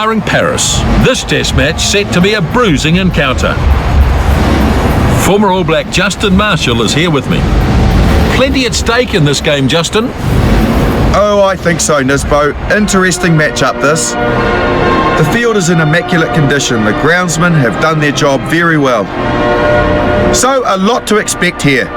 are in Paris. This test match set to be a bruising encounter. Former All Black Justin Marshall is here with me. Plenty at stake in this game, Justin. Oh, I think so, Nisbo. Interesting matchup this. The field is in immaculate condition. The groundsmen have done their job very well. So, a lot to expect here.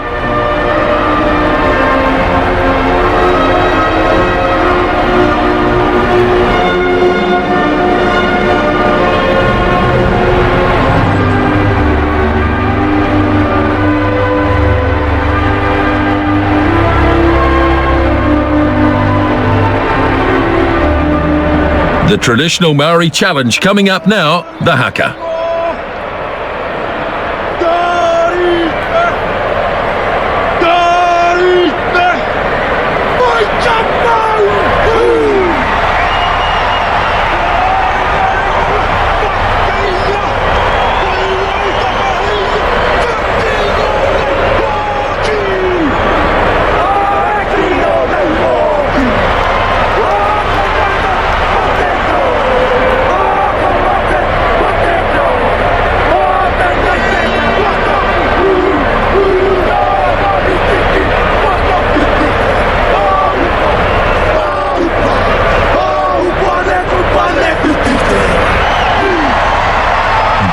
The traditional Maori challenge coming up now, the haka.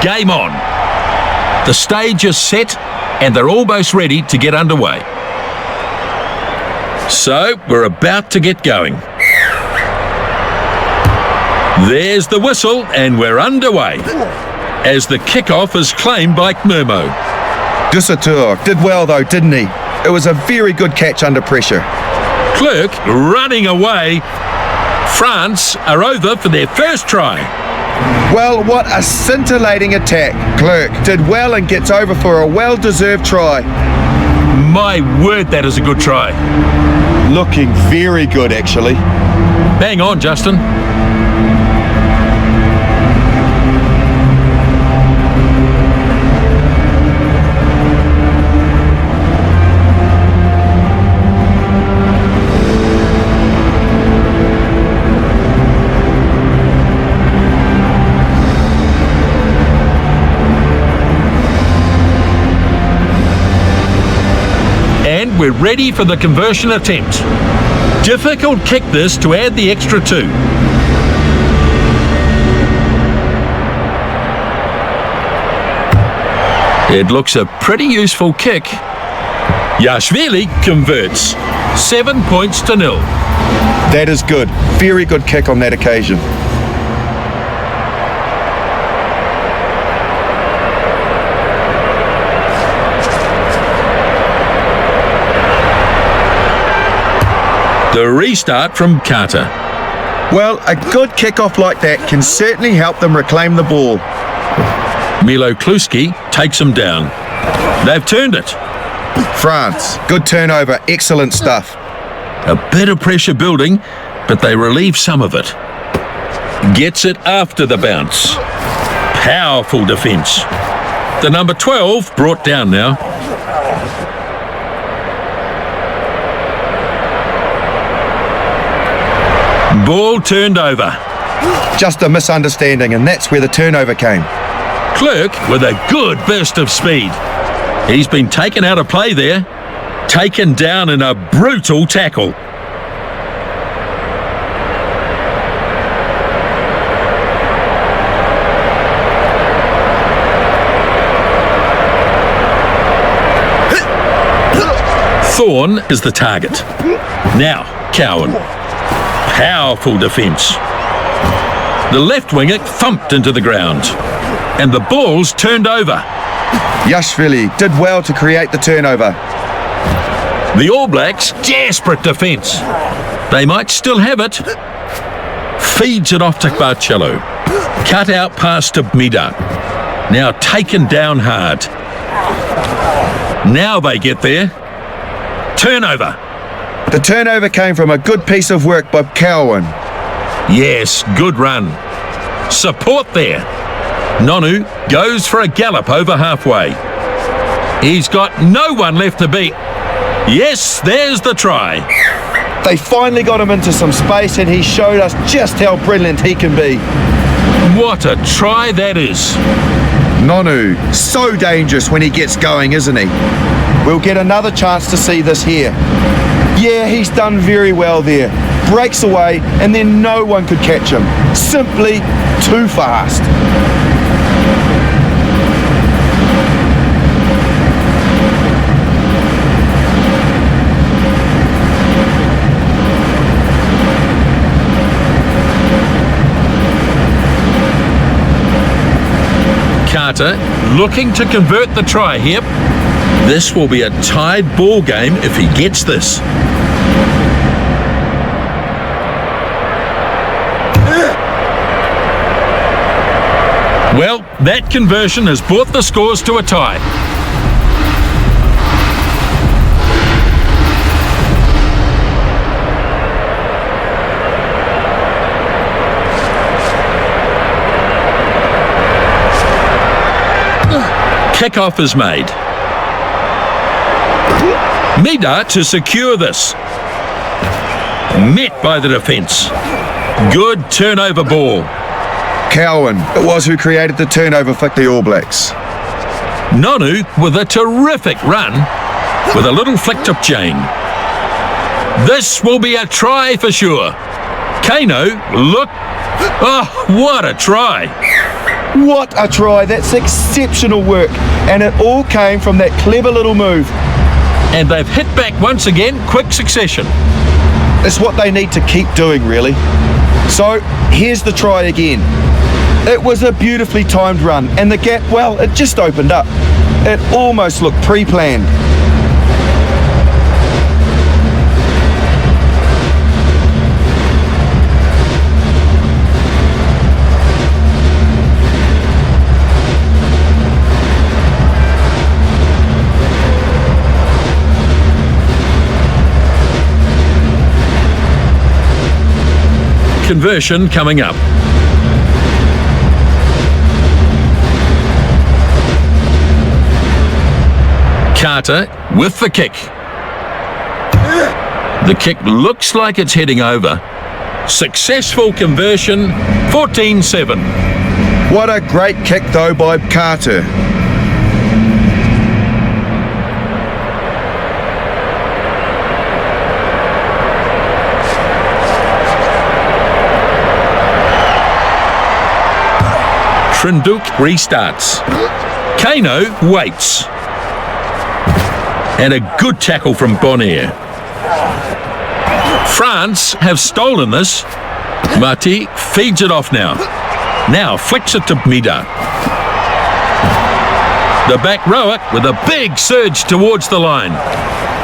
Game on. The stage is set and they're almost ready to get underway. So we're about to get going. There's the whistle and we're underway as the kickoff is claimed by Murmo. Dusautoir did well though, didn't he? It was a very good catch under pressure. Clerk running away. France are over for their first try. Well, what a scintillating attack. Clerk did well and gets over for a well-deserved try. My word, that is a good try. Looking very good, actually. Bang on, Justin. We're ready for the conversion attempt. Difficult kick this to add the extra 2. It looks a pretty useful kick. Yashvili converts. 7 points to 0. That is good. Very good kick on that occasion. The restart from Carter. Well, a good kickoff like that can certainly help them reclaim the ball. Milo Kluski takes him down. They've turned it. France, good turnover, excellent stuff. A bit of pressure building, but they relieve some of it. Gets it after the bounce. Powerful defence. The number 12 brought down now. Ball turned over. Just a misunderstanding, and that's where the turnover came. Clerk with a good burst of speed. He's been taken out of play there. Taken down in a brutal tackle. Thorne is the target. Now, Cowan. Powerful defence. The left winger thumped into the ground. And the ball's turned over. Yashvili did well to create the turnover. The All Blacks, desperate defence. They might still have it. Feeds it off to Barcello. Cut out pass to Mida. Now taken down hard. Now they get there. Turnover. The turnover came from a good piece of work by Cowan. Yes, good run. Support there. Nonu goes for a gallop over halfway. He's got no one left to beat. Yes, there's the try. They finally got him into some space and he showed us just how brilliant he can be. What a try that is. Nonu, so dangerous when he gets going, isn't he? We'll get another chance to see this here. Yeah, he's done very well there. Breaks away and then no one could catch him. Simply too fast. Carter looking to convert the try here. This will be a tied ball game if he gets this. Well, that conversion has brought the scores to a tie. Kickoff is made. Mida to secure this. Met by the defence. Good turnover ball. Cowan, it was who created the turnover for the All Blacks. Nonu with a terrific run with a little flick to Jane. This will be a try for sure. Kano, look. Oh, what a try. What a try. That's exceptional work. And it all came from that clever little move. And they've hit back once again, quick succession. It's what they need to keep doing, really. So, here's the try again. It was a beautifully timed run, and the gap, well, it just opened up. It almost looked pre-planned. Conversion coming up. Carter with the kick. The kick looks like it's heading over. Successful conversion, 14-7. What a great kick though by Carter. Trinduk restarts. Kano waits. And a good tackle from Bonaire. France have stolen this. Mati feeds it off now. Now flicks it to Mida. The back rower with a big surge towards the line.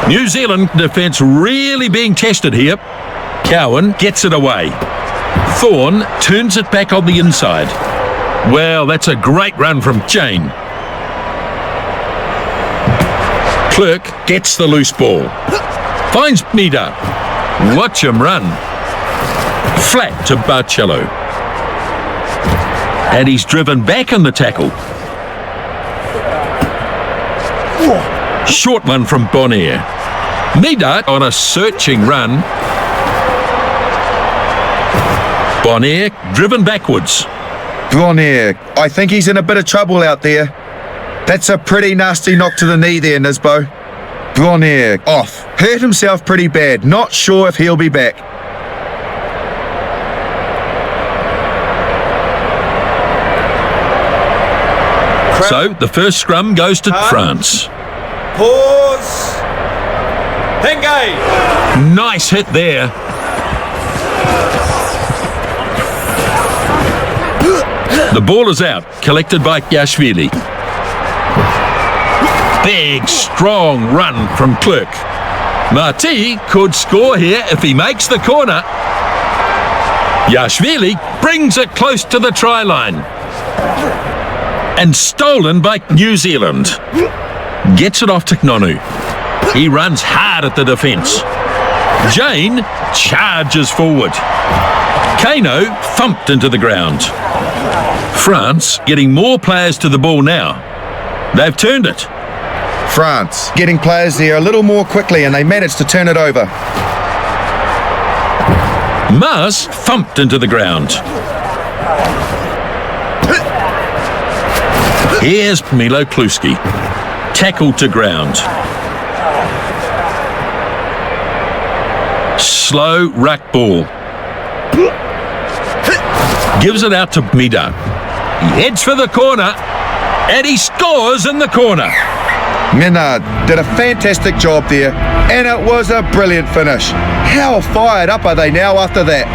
New Zealand defence really being tested here. Cowan gets it away. Thorne turns it back on the inside. Well, that's a great run from Jane. Clerk gets the loose ball. Finds Mida. Watch him run. Flat to Barcello. And he's driven back in the tackle. Short one from Bonaire. Mida on a searching run. Bonaire driven backwards. Bonaire, I think he's in a bit of trouble out there. That's a pretty nasty knock to the knee there, Nisbo. Bonaire off. Hurt himself pretty bad. Not sure if he'll be back. So the first scrum goes to France. Pause. Engage. Nice hit there. The ball is out, collected by Yashvili. Big, strong run from Clerk. Marti could score here if he makes the corner. Yashvili brings it close to the try line. And stolen by New Zealand. Gets it off to Nonu. He runs hard at the defence. Jane charges forward. Kano thumped into the ground. France getting more players to the ball now. They've turned it. France getting players there a little more quickly and they managed to turn it over. Mars thumped into the ground. Here's Milo Kluski. Tackled to ground. Slow ruck ball. Gives it out to Mida. He heads for the corner, and he scores in the corner. Menard did a fantastic job there, and it was a brilliant finish. How fired up are they now after that?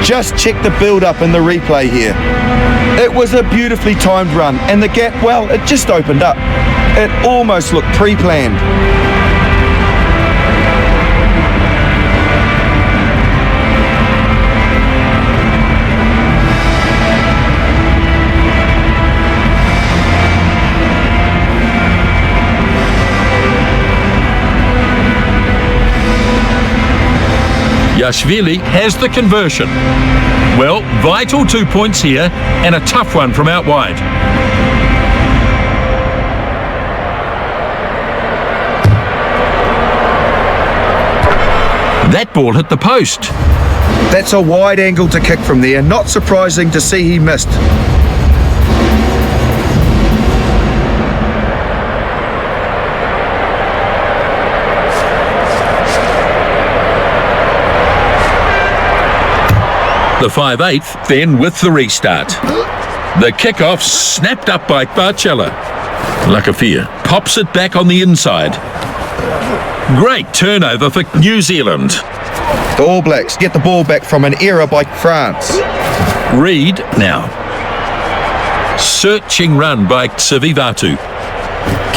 Just check the build-up in the replay here. It was a beautifully timed run, and the gap, well, it just opened up. It almost looked pre-planned. Yashvili has the conversion. Well, vital 2 points here and a tough one from out wide. That ball hit the post. That's a wide angle to kick from there. Not surprising to see he missed. The 5/8 then with the restart. The kickoff snapped up by Barcella. Lakafia pops it back on the inside. Great turnover for New Zealand. The All Blacks get the ball back from an error by France. Reed now. Searching run by Sivivatu.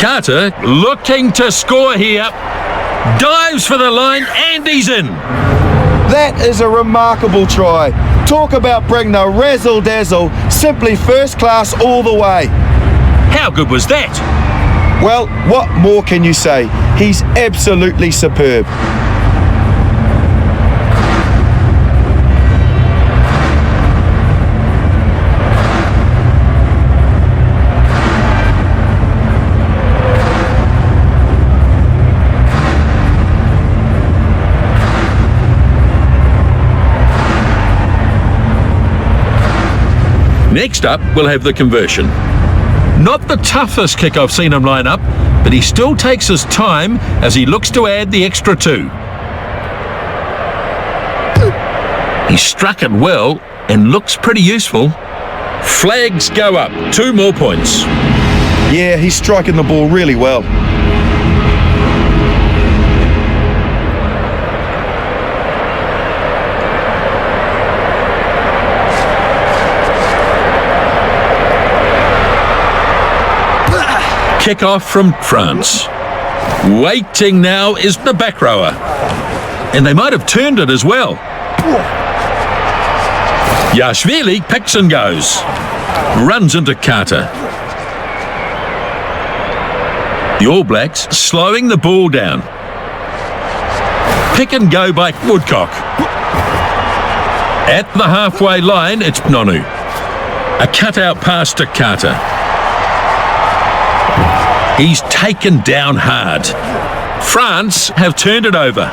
Carter looking to score here. Dives for the line and he's in. That is a remarkable try. Talk about bring the razzle-dazzle. Simply first class all the way. How good was that? Well, what more can you say? He's absolutely superb. Next up, we'll have the conversion. Not the toughest kick I've seen him line up, but he still takes his time as he looks to add the extra 2. He struck it well and looks pretty useful. Flags go up. 2 more points. Yeah, he's striking the ball really well. Kick-off from France. Waiting now is the back rower. And they might have turned it as well. Yashvili picks and goes. Runs into Carter. The All Blacks slowing the ball down. Pick and go by Woodcock. At the halfway line, it's Nonu. A cutout pass to Carter. He's taken down hard. France have turned it over.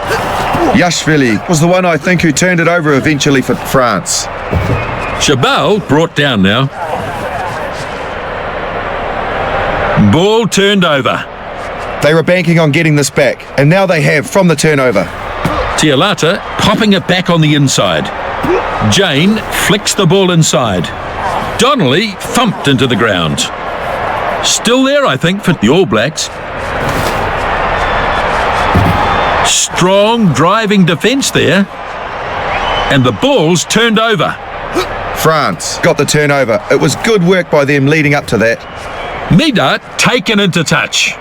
Yashvili was the one I think who turned it over eventually for France. Chabal brought down now. Ball turned over. They were banking on getting this back, and now they have from the turnover. Tialata popping it back on the inside. Jane flicks the ball inside. Donnelly thumped into the ground. Still there, I think, for the All Blacks. Strong driving defence there. And the ball's turned over. France got the turnover. It was good work by them leading up to that. Mida taken into touch.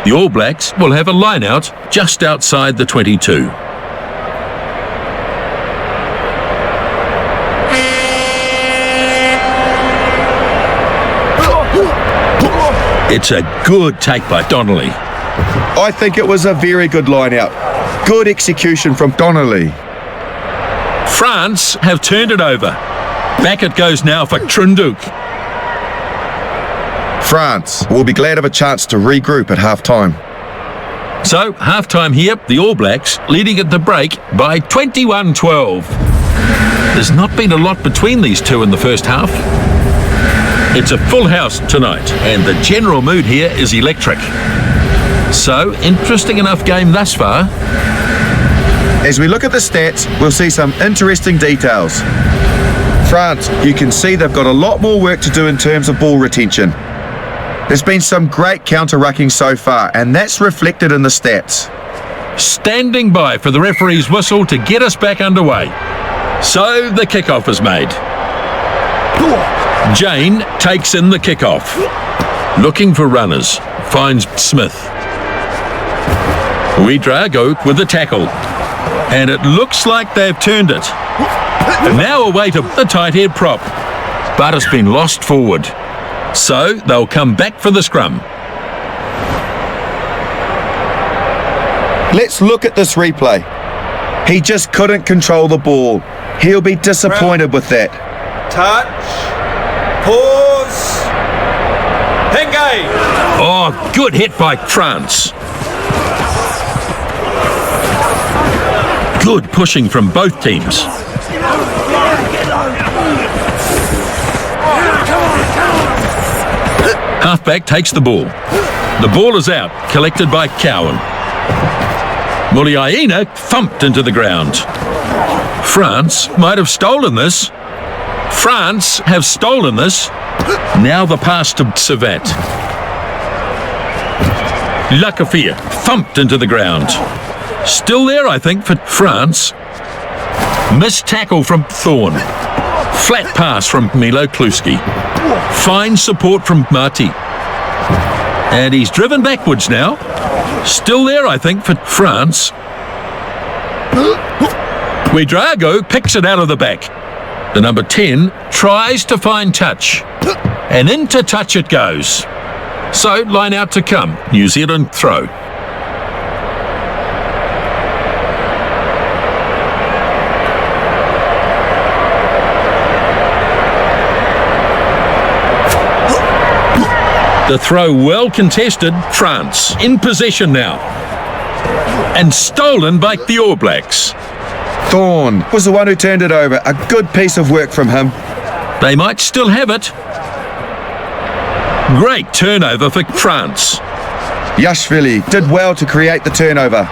The All Blacks will have a line out just outside the 22. It's a good take by Donnelly. I think it was a very good line out. Good execution from Donnelly. France have turned it over. Back it goes now for Trunduk. France will be glad of a chance to regroup at half-time. So, half-time here, the All Blacks leading at the break by 21-12. There's not been a lot between these two in the first half. It's a full house tonight, and the general mood here is electric. So, interesting enough game thus far. As we look at the stats, we'll see some interesting details. France, you can see they've got a lot more work to do in terms of ball retention. There's been some great counter-rucking so far, and that's reflected in the stats. Standing by for the referee's whistle to get us back underway. So the kickoff is made. Jane takes in the kickoff. Looking for runners. Finds Smith. Ouedraogo with the tackle. And it looks like they've turned it. And now away to the tight head prop. But it's been lost forward. So they'll come back for the scrum. Let's look at this replay. He just couldn't control the ball. He'll be disappointed with that. Touch. Pause. Engage. Oh, good hit by France. Good pushing from both teams. Halfback takes the ball. The ball is out, collected by Cowan. Muliaina thumped into the ground. France might have stolen this. France have stolen this. Now the pass to Savat. Lacafia thumped into the ground. Still there, I think, for France. Missed tackle from Thorne. Flat pass from Milo Kluski. Fine support from Marti. And he's driven backwards now. Still there, I think, for France. Ouedraogo picks it out of the back. The number 10 tries to find touch. And into touch it goes. So, line out to come. New Zealand throw. The throw well contested. France in possession now. And stolen by the All Blacks. Thorne was the one who turned it over. A good piece of work from him. They might still have it. Great turnover for France. Yashvili did well to create the turnover.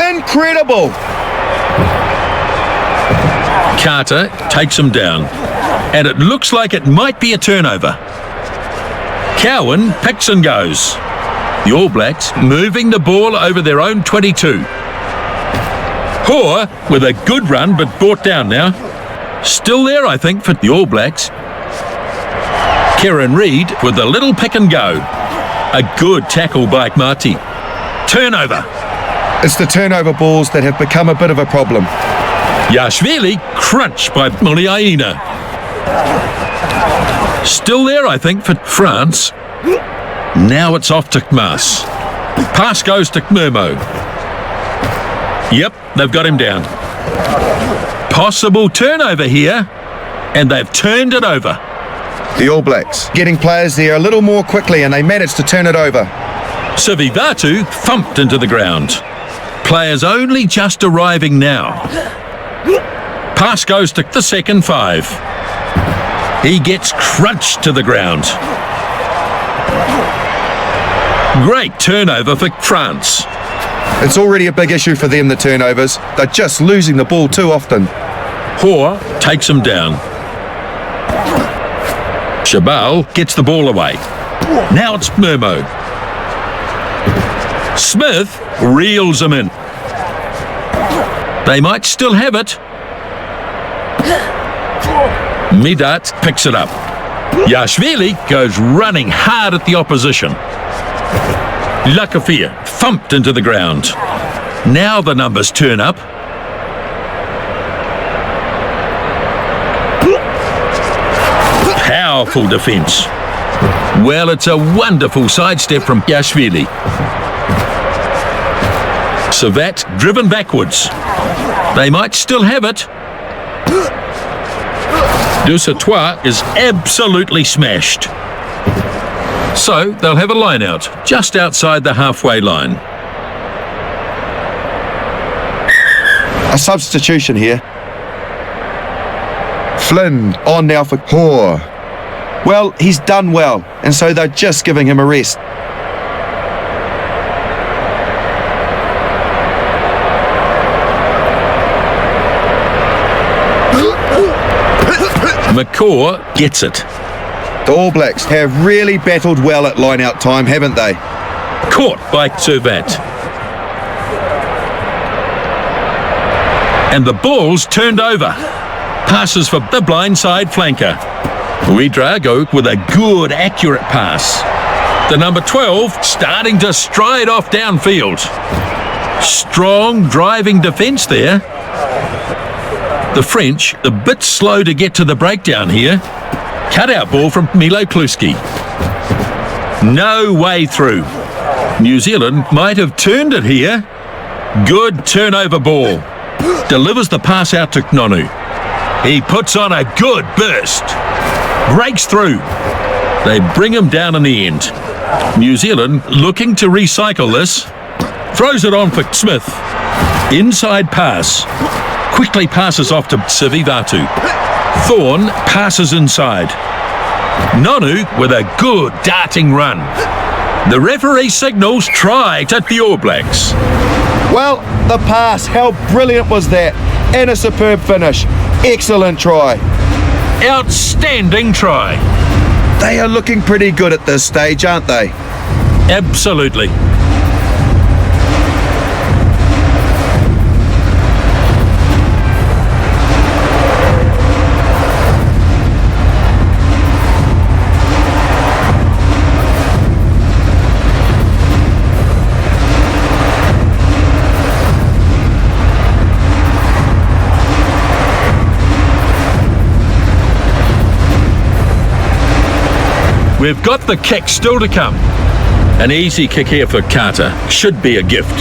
Incredible! Carter takes him down. And it looks like it might be a turnover. Cowan picks and goes. The All Blacks moving the ball over their own 22. Hoare with a good run but brought down now. Still there, I think, for the All Blacks. Kieran Reid with a little pick and go. A good tackle by Marti. Turnover. It's the turnover balls that have become a bit of a problem. Yashvili crunched by Muliaina. Still there, I think, for France. Now it's off to Mas. Pass goes to Mermo. Yep, they've got him down. Possible turnover here, and they've turned it over. The All Blacks getting players there a little more quickly, and they managed to turn it over. Sivivatu thumped into the ground. Players only just arriving now. Pass goes to the second 5. He gets crunched to the ground. Great turnover for France. It's already a big issue for them, the turnovers. They're just losing the ball too often. Hoare takes him down. Shabal gets the ball away. Now it's Mermo. Smith reels him in. They might still have it. Midat picks it up. Yashvili goes running hard at the opposition. Lacafia thumped into the ground. Now the numbers turn up. Powerful defence. Well, it's a wonderful sidestep from Yashvili. Savat driven backwards. They might still have it. Dusautoir is absolutely smashed. So they'll have a line out just outside the halfway line. A substitution here. Flynn on now for Hoare. Well, he's done well, and so they're just giving him a rest. McCaw gets it. The All Blacks have really battled well at line-out time, haven't they? Caught by Servat. And the ball's turned over. Passes for the blindside flanker. Ouedraogo with a good, accurate pass. The number 12 starting to stride off downfield. Strong driving defence there. The French, a bit slow to get to the breakdown here. Cut-out ball from Milo Kluski. No way through. New Zealand might have turned it here. Good turnover ball. Delivers the pass out to Nonu. He puts on a good burst. Breaks through. They bring him down in the end. New Zealand looking to recycle this. Throws it on for Smith. Inside pass. Quickly passes off to Sivivatu. Thorne passes inside. Nonu with a good darting run. The referee signals try at the All Blacks. Well, the pass, how brilliant was that? And a superb finish. Excellent try. Outstanding try. They are looking pretty good at this stage, aren't they? Absolutely. We've got the kick still to come. An easy kick here for Carter. Should be a gift.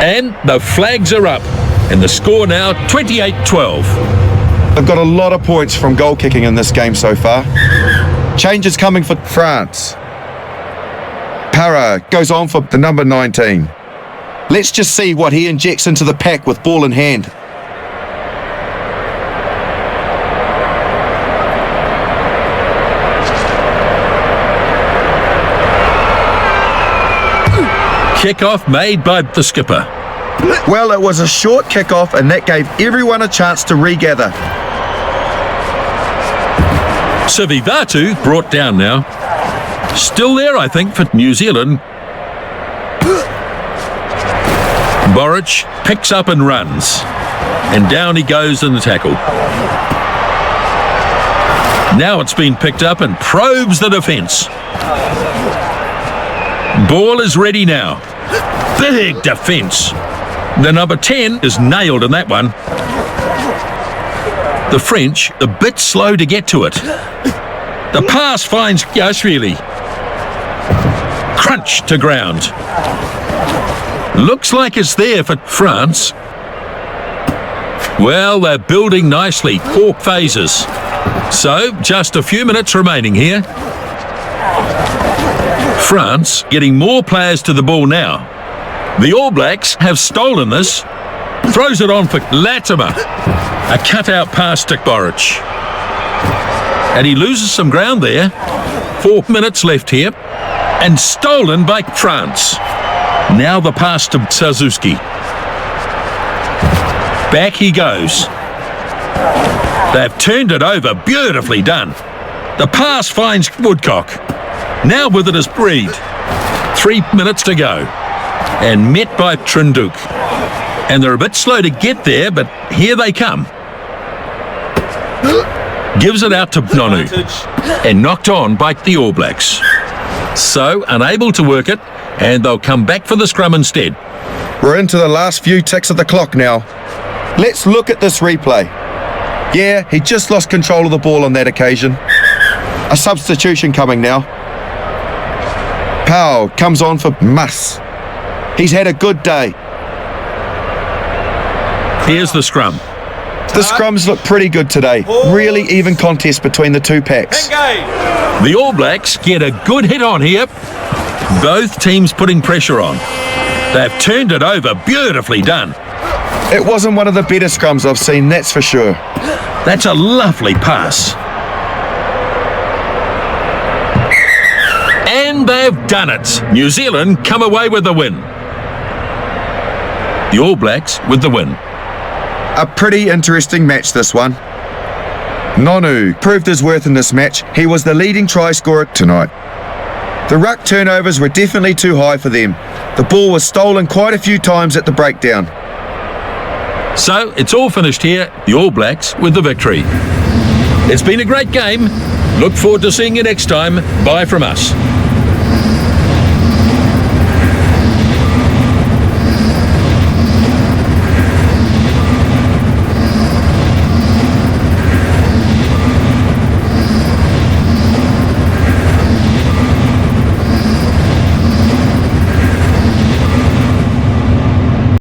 And the flags are up. And the score now 28-12. They've got a lot of points from goal kicking in this game so far. Changes coming for France. Para goes on for the number 19. Let's just see what he injects into the pack with ball in hand. Kick-off made by the skipper. Well, it was a short kick-off and that gave everyone a chance to regather. Sivivatu brought down now. Still there, I think, for New Zealand. Boric picks up and runs. And down he goes in the tackle. Now it's been picked up and probes the defence. Ball is ready now. Big defence. The number 10 is nailed in that one. The French a bit slow to get to it. The pass finds Yashvili. Crunch to ground. Looks like it's there for France. Well, they're building nicely. 4 phases. So, just a few minutes remaining here. France getting more players to the ball now. The All Blacks have stolen this. Throws it on for Latimer. A cut-out pass to Boric. And he loses some ground there. 4 minutes left here. And stolen by France. Now the pass to Suzuki. Back he goes. They've turned it over. Beautifully done. The pass finds Woodcock. Now with it is Breed. 3 minutes to go. And met by Trinduk. And they're a bit slow to get there, but here they come. Gives it out to Nonu. And knocked on by the All Blacks. So, unable to work it, and they'll come back for the scrum instead. We're into the last few ticks of the clock now. Let's look at this replay. Yeah, he just lost control of the ball on that occasion. A substitution coming now. Powell comes on for Muss. He's had a good day. Here's the scrum. The scrums look pretty good today. Really even contest between the two packs. The All Blacks get a good hit on here. Both teams putting pressure on. They've turned it over. Beautifully done. It wasn't one of the better scrums I've seen, that's for sure. That's a lovely pass. And they've done it. New Zealand come away with the win. The All Blacks with the win. A pretty interesting match, this one. Nonu proved his worth in this match. He was the leading try scorer tonight. The ruck turnovers were definitely too high for them. The ball was stolen quite a few times at the breakdown. So it's all finished here. The All Blacks with the victory. It's been a great game. Look forward to seeing you next time. Bye from us.